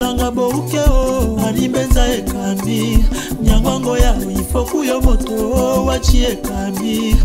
Langa bouke o animbenza ekami nyangongo ya ifoku yo moto wachi ekami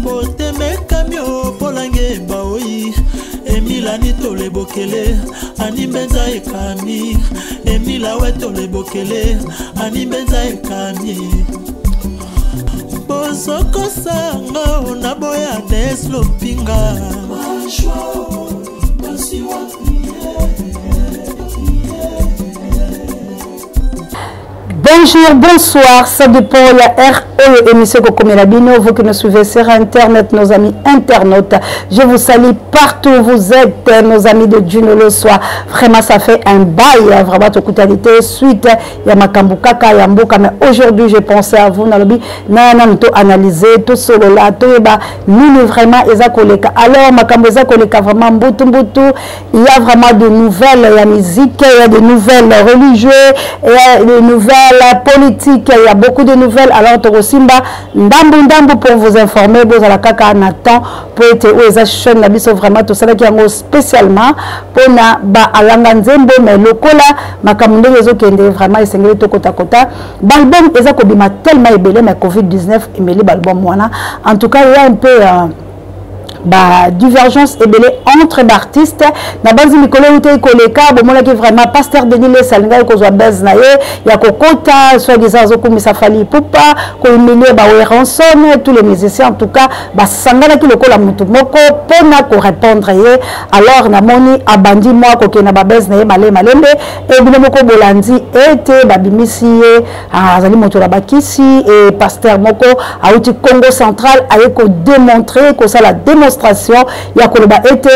moteme kamio polange baoi Emila ni tole bokele animbenza ekami Emila we tole bokele animbenza ekami Bozoko sanga onaboya deslo pinga Bonjour, bonsoir, ça dépend la RE émission Kokomelabino, vous qui nous suivez sur internet, nos amis internautes. Je vous salue partout où vous êtes, nos amis de Juno le soir. Vraiment, ça fait un bail, vraiment, toute qualité suite. Il y a Makambukaka, Yamboka, mais aujourd'hui, j'ai pensé à vous, Nalobi, Nana, tout analyser, tout solo là, tout nous vraiment, Ezakoleka. Alors, Makambezakoleka, vraiment, Mbutu, il y a vraiment de nouvelles, il y a musique, il y a des nouvelles religieuses, il y a des nouvelles politique, il y a beaucoup de nouvelles. Alors, Torosimba, ndambu pour vous informer, vous allez kaka Nathan pour être aux chaînes nabiso vraiment tout ça qui est spécialement pour na ba alanga nzembo mais lokola makamundo les autres qui vraiment essengeli to kota kota. Balbum ezako bima tellement ébélé mais Covid-19 emeli balbum wana. En tout cas, il y a un peu divergence ébélée entre l'artiste na base mikolo ute koleka bomola ki vraiment pasteur Denis Le Salinga ko zwa base na ye ya kokota soit disant zokumisa Fally Ipupa ko imene ba Ranson tous les musiciens en tout cas sangana ki lokola mutu moko pona ko répondre ye alors na moni abandi moi ko ke na ba base na ye malembe et bino moko bolandi ete babimisi ye azali moto la bakisi et pasteur moko auti Congo central aye ko démontrer ko ça la démonstration il y a été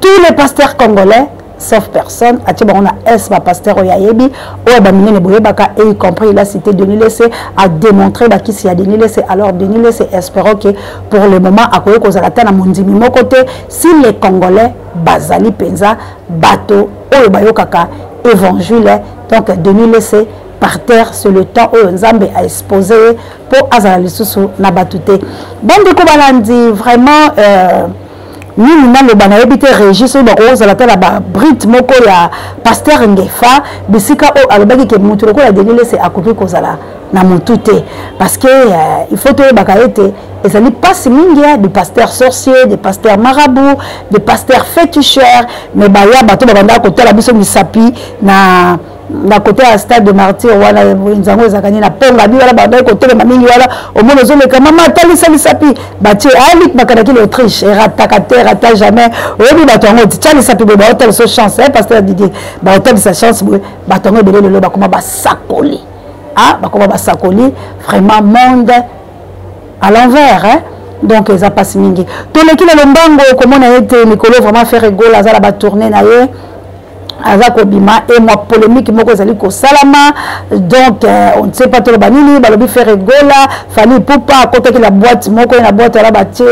tous les pasteurs congolais sauf personne on a S pasteur Oyayebi et y compris la cité Denis Lessé a démontré qui s'y a Denis Lessé alors Denis Lessé espérons que pour le moment à quoi cause la tana mondimi mon côté si les Congolais bazali penza bateau oyobayokaka évangile donc Denis Lessé par terre sur le temps où Nzambe a exposé pour Azala Lisusu Nabatute. Bande Kobalandi, vraiment, nous le banayebite régis sur le rose, la telle Brit Moko ya pasteur Ngefa, Bisika o alobaki ke muturoko la Denis Lessé a coupé Kozala na mutute parce que il faut te bakaete et ça n'est pas si mingia des pasteurs sorciers, des pasteurs marabouts, des pasteurs féticheurs, mais baya bato babanda côté la biso misapi na côté à stade de martyr wala nzango ezakani na ponga bi wala banda côté le mamingi wala au moins zo le mama tali sali sapi batie alik makanaki l'Autriche et rata jamais obi batongo tali sapi be ba hôtel so chance pasteur Didier ba hôtel sa chance batongo belé le ba koma ba sakoli bakoma ba sakoli vraiment monde à l'envers hein donc ils a pas mingi to le kila lombango comment on a été Nicolo vraiment faire rigolo azala ba tourner na ye Azako Bima et moi polémique moko zali ko salama donc on ne sait pas tout le banini balobi faire rigola Fally Ipupa côté que la boîte moko na boîte là batie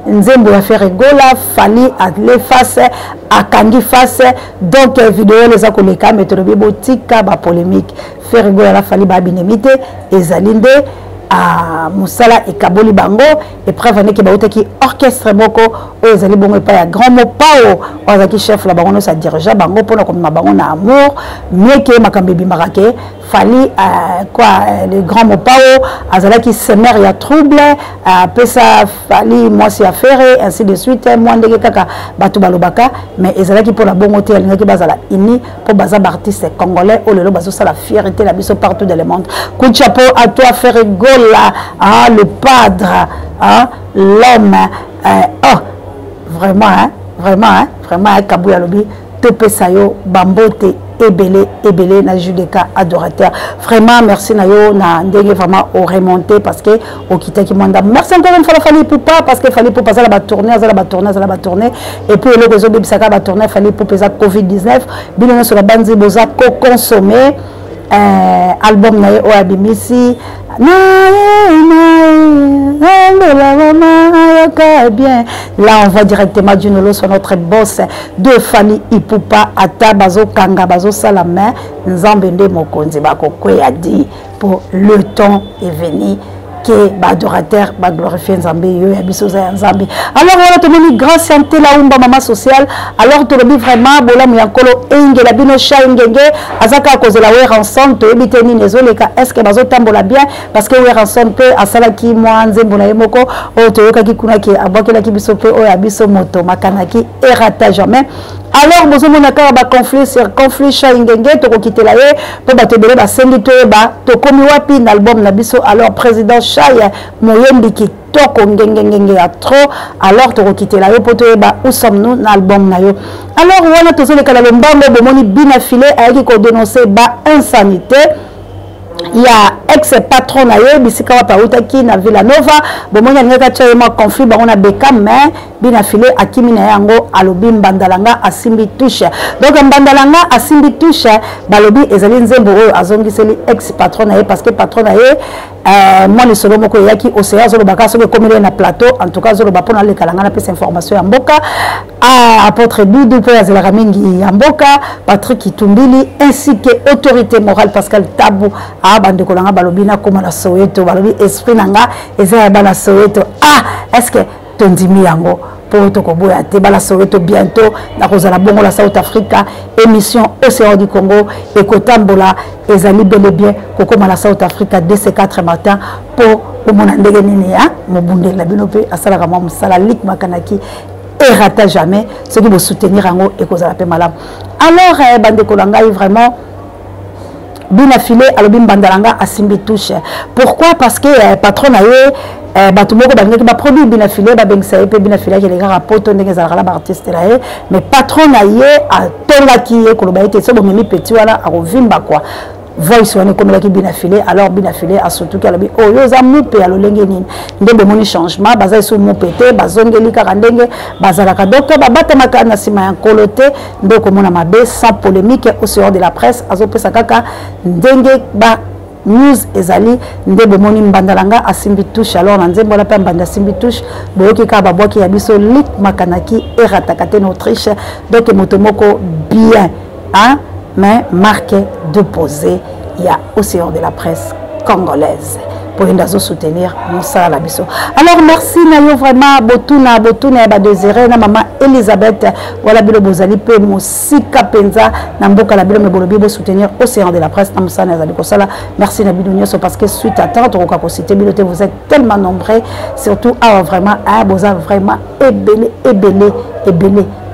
nzembo ya faire rigola Fally à les face à kangi face donc vidéo les akoleka metolobi botika ba polémique faire rigola la Fally ba binemite ezalinde à Moussala et Kaboli Bango et prévenez que bautaki orchestre moko ezali bongo pa ya grand mot pao ozaki chef la bango sa dirige bango pona comme bango na amour mais que makambebi marake Fally quoi le grand mot pao azala qui semer ya trouble pesa Fally moi si affaire ainsi de suite moi ndenge kaka batu balobaka mais ezala qui pour la bongo te alinga ki bazala ini pour baza artiste congolais au lelo bazo ça la fierté la biso partout dans le monde coup de chapeau à toi faire rigoler le padre, l'homme, vraiment, Kabouya Lobi, Tope Sayo, Bambote, Ebele, na Judeka, adorateur. Vraiment, merci Nayo, na ndenge vraiment au remonté parce que au kita qui manda. Merci encore une fois Fally Ipupa parce que Fally Ipupa ça la tourner, et puis le réseau de Saka va tourner Fally Ipupa ça Covid-19, bilan sur la bande boza co-consommé. Album na o abimisi là on va directement du Nolo sur notre boss de Fally Ipupa ata bazo kanga bazo salama nzambe nde mokonzi bako kwe a dit pour le temps est venu que adorateur glorifier Nzambe yo ya biso za Nzambe. Alors voilà to moni grâce santé la umba mama social. Alors to lobi vraiment bola mu yankolo engela bino sha ngenge azaka cause la wera ensemble to ebiteni nezoleka est-ce que bazo tambola bien parce que wera ensemble pe asala ki mwa nzembo na yemoko o to yoka ki kuna ki abokela ki biso pe o ya biso moto makanaki erata jamais. Alors bozo mona ka ba conflit sur conflit sha ngenge to ko kitela ye po ba to bele ba sengi to ba to komi wapi na album na biso. Alors président Chaya moyembi ki toko ngengengenge ya trop alors to quitter la yo poto ba où sommes-nous dans l'album na yo. Alors wana to zole kala lombango bomoni bina filé ayaki ko dénoncer ba insanité. Il y a ex-patron na yo bisika wa pauta ki na Villanova bomoni ngaka chayema conflit ba on a beka mais bina filé akimi na yango alobi mbandalanga asimbi touche. Donc mbandalanga asimbi touche balobi ezali nzembo oyo azongiseli ex-patron na ye parce que patron na ye moi le solo moko yaki océan zolo baka solo komele na plateau en tout cas zolo ba pona le kalanga na pesa information ya mboka à apôtre Bidou pe azela mingi ya mboka Patrick Itumbili ainsi que autorité morale Pascal Tabou a bande kolanga balobi na koma na Soweto balobi esprit nanga ezaya bana Soweto est-ce que tondimi yango pour to koboya te bala Soweto bientôt na kozala bongo la South Africa émission Océan du Congo et kotambola ezali bel et bien kokoma la South Africa dès ces 4 matin pour omona ndenge nini ya mobunde la binope asala kama musala lik makanaki et rata jamais ce qui vous soutenir en haut et kozala pe malam. Alors bande kolanga vraiment bina filé alobi mbandalanga asimbi touche. Pourquoi? Parce que patron na ye batumoko bangi ba produit bina filé ba bengisa ye pe bina filé ke les gars rapportent ndenge za la artiste la ye mais patron na ye a tonga ki ye koloba ete so bomemi petit wala a rovimba quoi. Voice wane comme la qui bina filé alors bina filé a surtout qu'elle bi oh yo za mupe alo lenge nini ndembe moni changement baza so mupete bazongeli ka ndenge bazala ka donc babata makana sima ya kolote ndoko mona mabe sans polémique au sort de la presse azopesa kaka ndenge ba news ezali ndebe moni mbandalanga asimbi touche alors na nzembo la pe mbanda simbi touche boyoki ka babwaki ya biso lik makanaki eratakate na Autriche donc motomoko bien hein mais marqué de poser il y a océan de la presse congolaise pour une raison soutenir Moussa Labiso. Alors merci Nayo vraiment botuna ba désiré na maman Elisabeth voilà bilo bozali pe musika penza na mboka la bilo me bolobi bo soutenir océan de la presse na Moussa na zali kosala merci na bidonyo parce que suite à tant to ko citer bilote vous êtes tellement nombreux surtout vraiment boza vraiment ébélé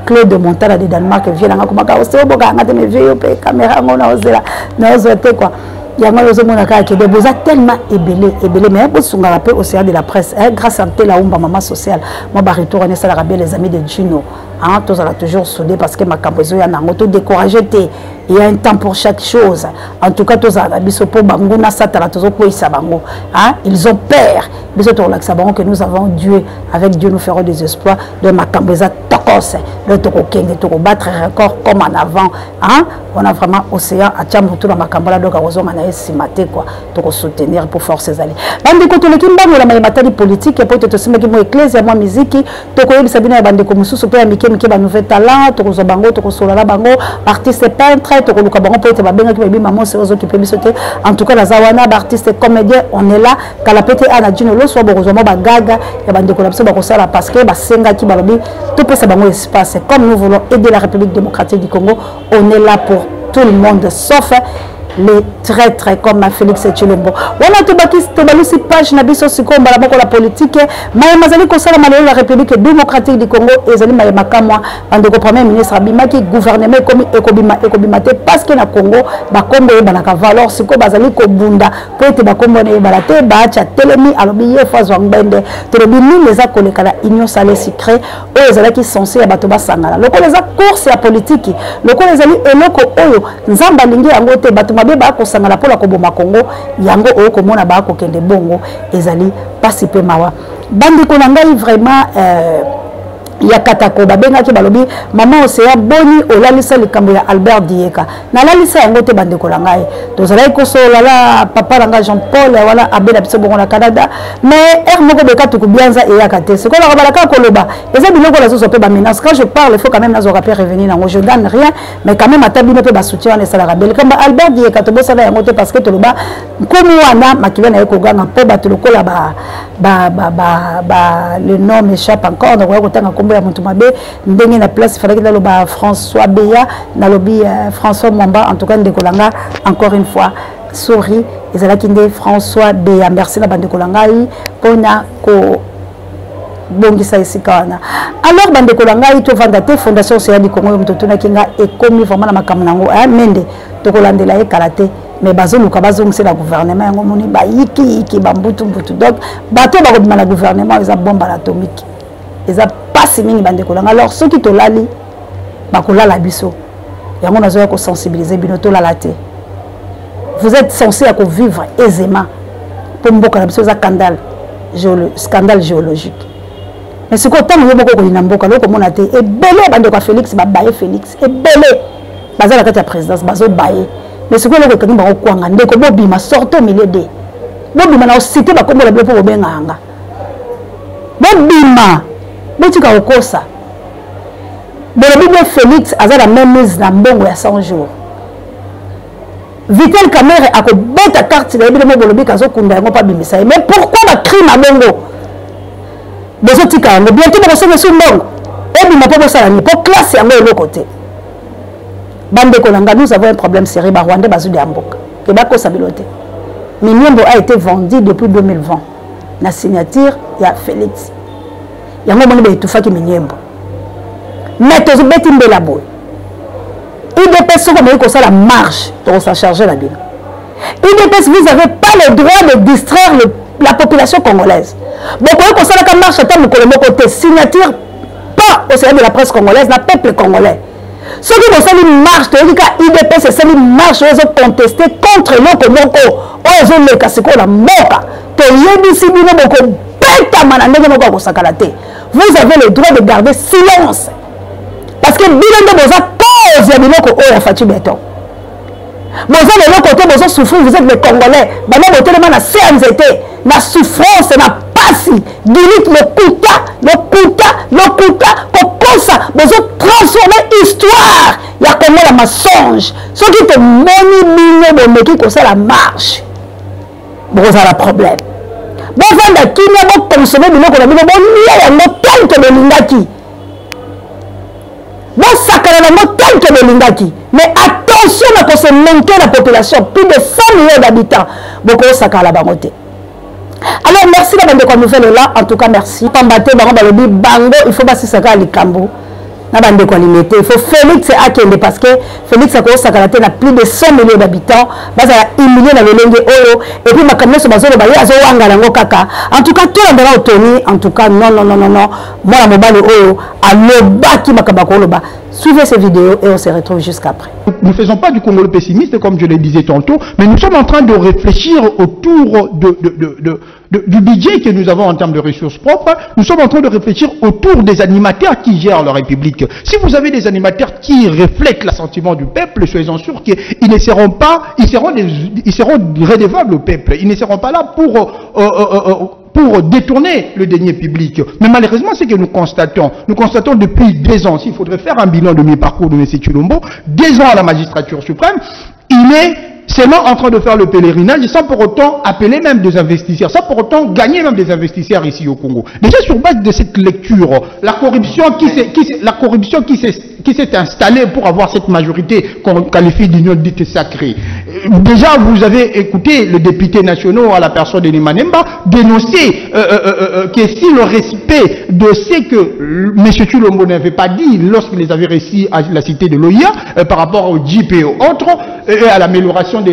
Claude Montala de Danemark vient à Komaka au boga ngate me vieux pe caméra ngona ozela na ozote quoi yango yozo mona ka ke boza tellement ébélé mais bo sunga rappel au CA de la presse grâce à la umba mama sociale moi ba retour on est ça bien les amis de Juno hein tous à toujours soudé parce que ma campozo ya nango to décourager te il y a un temps pour chaque chose en tout cas tous à biso po bango na satala tozo ko isa bango hein ils ont peur biso to relaxa bango que nous avons Dieu avec Dieu nous ferons des exploits de ma campozo tokose le toko kenge toko battre record comme en avant hein on a vraiment océan à chambre tout dans ma cambola donc à ozonga na simate quoi toko soutenir pour forcer aller bande ko to le kimbango la matali politique et pour te simaki mo ecclesia mo musique toko yebisa bina bande ko mususu pe mike ba nouvel talent toko zo bango toko solala bango artiste peintre toko luka bango peut ba benga ki ba maman se ozo ki pe bisote en tout cas la zawana artiste comédien on est là kala pete ana dino lo so bozo mo ba gaga ya bande ko la biso ba ko sala parce que ba senga ki ba lobi tout peut ça bango espace comme nous voulons aider la République démocratique du Congo on est là pour tout le monde sauf les traîtres comme Félix Tshilombo. Voilà tout baki to balusi page na biso sikomba la boko la politique mais mazali ko sala malelo la République démocratique du Congo ezali maye makamwa bandeko premier ministre abimaki gouvernement comme ekobima te parce que na Congo ba Congo e banaka valeur siko bazali ko bunda po ete ba Congo ne balate ba cha telemi alobi ye fazo ngende to lobi ni les akoleka la union salé secret o ezali ki censé ya bato basangala loko les course ya politique loko ezali eloko oyo nzamba lingi yango te bato ba ko sangala pola ko boma Congo yango o ko mona ba ko kende bongo ezali pasi pe mawa bandi ko ngai vraiment ya katako babenga ki balobi maman Océan boni olalisa likambo ya Albert Dieka na lalisa yango te bandeko la ngai tozalaki kosola la papa langa Jean Paul wala abela biso bongo na Canada mais moko beka tukubianza e yakate c'est quoi la balaka koloba eza biloko la soso pe ba menace quand je parle il faut quand même nazo rappeler revenir nango je gagne rien mais quand même atabino pe ba soutien na sala rabel comme Albert Dieka to bosala yango te parce que toloba komi wana makibana yeko ganga po ba tolokola le nom m'échappe encore donc kotanga kombo ya mutu mabe ndenge na place fallait que loba François Beya na lobby François Mwamba en tout cas ndekolanga encore une fois sorry ezalaki nde François Beya merci na bande kolangai pona ko bongisa esika wana alors bande kolangai to vanda te fondation Océan du Congo mutu tuna kinga ekomi vraiment na makambo nango mende to kolandela e karaté mais bazoluka bazongisa la gouvernement yango moni ba yiki bambutu mbutu donc bato ba ko na gouvernement eza bombe atomique eza pasi mingi bande kolanga alors ceux qui to lali ba ko lala biso yango nazo ko sensibiliser bino to lala te vous êtes censé à vivre aisément pour mboka na biso za scandale géologique mais ce que tant yo boko ko ina mboka loko mona te e belé bande ko Félix ba baye Félix e belé bazala kati ya présidence bazo baye mais ce que loko kani ba ko kwanga ndeko bobima sorto au milieu de bobima na cité ba kombola blo po benga anga bobima botika okosa bolobi Félix azala même mise na mbongo ya 100 jours Vitel Kamere a ko bota carte na ebile mo bolobi kazo kunda yango pa bimisa mais pourquoi ba crime à bongo bezo tika yango bientôt ba soma sur mbongo ebima po bosala ni po classe yango le côté bande kolanga nous avons un problème sérieux ba Rwanda bazu de amboka ke ba ko sabilote Minyembo a été vendu depuis 2020 na signature ya Félix yango moni ba etufaki Minyembo mais to beti mbela boy IDPS comme ça la marche pour s'en charger la ville. IDPS vous n'avez pas le droit de distraire la population congolaise. Beaucoup comme ça la marche à terme côté signature pas au sein de la presse congolaise, la peuple congolais. Ceux qui vont faire une marche, IDPS c'est une marche ils ont contesté contre l'autre moko. Ils ont le casco la moka. Vous avez le droit de garder silence. Parce que bilan de vos cause ya biloko oyo ya Fatou Béton. Vous avez le côté vous souffrir, vous êtes les Congolais. Bana botelema na CNZT, na souffrance na pasi, limite le kuta, kokosa, vous transformer histoire. Ya Congo la mensonge. Ce qui te moni bino bomeki ko ça la marche. Vous avez un problème. Vous avez qui ne consommer biloko na bino bon ya no tanke de lingaki. Mais attention à se manquer la population, plus de 100 millions d'habitants. Beaucoup de sakala bangote. Alors merci d'avoir de nouvelle là, en tout cas merci. Combattre bango, il faut pas se sakala les cambo. Il faut Félix Akende parce que Félix a plus de 100 millions d'habitants, il y a 1 million de euro et puis en tout cas tout le monde Tony en tout cas non moi la mobile euro à l'obaki makabakoloba. Suivez ces vidéos et on se retrouve jusqu'après. Nous ne faisons pas du Congolais pessimiste comme je le disais tantôt, mais nous sommes en train de réfléchir autour du budget que nous avons en termes de ressources propres. Nous sommes en train de réfléchir autour des animateurs qui gèrent la République. Si vous avez des animateurs qui reflètent l'assentiment du peuple, soyez-en sûrs qu'ils ne seront pas, ils seront redevables au peuple. Ils ne seront pas là pour détourner le denier public. Mais malheureusement, c'est que nous constatons depuis 2 ans, s'il faudrait faire un bilan de mi-parcours de M. Tshilombo, 2 ans à la magistrature suprême, il est seulement en train de faire le pèlerinage sans pour autant appeler même des investisseurs, sans pour autant gagner même des investisseurs ici au Congo. Déjà sur base de cette lecture, la corruption qui s'est installée pour avoir cette majorité qu'on qualifie d'union dite sacrée. Déjà vous avez écouté le député national à la personne de Limanemba dénoncer que si le respect de ce que M. Tshilombo n'avait pas dit lorsqu'il les avait réussi à la cité de l'OIA par rapport au JP et autres, et à l'amélioration de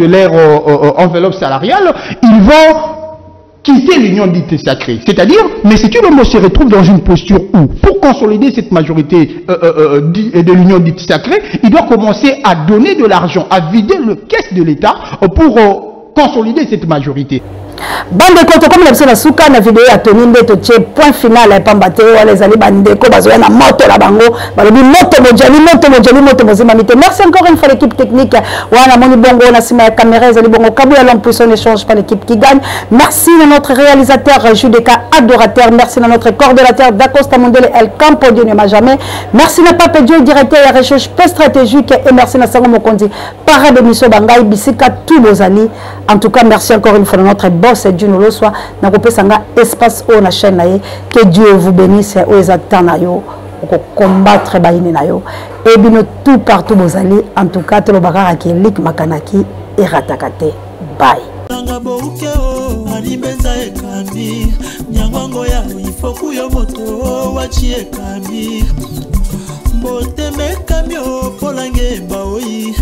leur enveloppe salariale, ils vont quitter l'union dite sacrée. C'est-à-dire, mais si Tshilombo se retrouve dans une posture où, pour consolider cette majorité de l'union dite sacrée, il doit commencer à donner de l'argent, à vider le caisse de l'État pour consolider cette majorité. bande koto comme la na suka na vidéo ya Tony Ndeto tche point final ya pambate wala ezali bandeko bazoya na moto la bango balobi moto mozima mite. Merci encore une fois l'équipe technique wana moni bongo na sima ya caméra ezali bongo kabu ya l'impression ne change pas l'équipe qui gagne. Merci à notre réalisateur Judeka adorateur, merci à notre coordonnateur d'Acosta Mondele El Campo Dieu ne m'a jamais. Merci à Papa Dieu directeur de recherche stratégique et merci à Sango Mokondi parade de mission Bangai Bisika tout bozali. En tout cas merci encore une fois à notre boss Dieu nous le soit na kopé sanga espace au na chaîne na ye que Dieu vous bénisse aux exactants na yo pour combattre baïne na yo et bino tout partout bozali. En tout cas to bakara ki lik makanaki et ratakate bye. Animbenza ekami nyangongo ya ifoku yo moto wachi ekami mboteme kamio polange baoi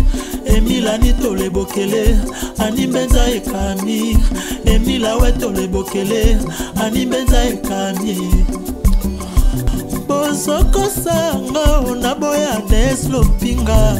emila nitole bokele animbenza ekami emila wetole bokele animbenza ekami bozoko sanga onaboya Deslo Pinga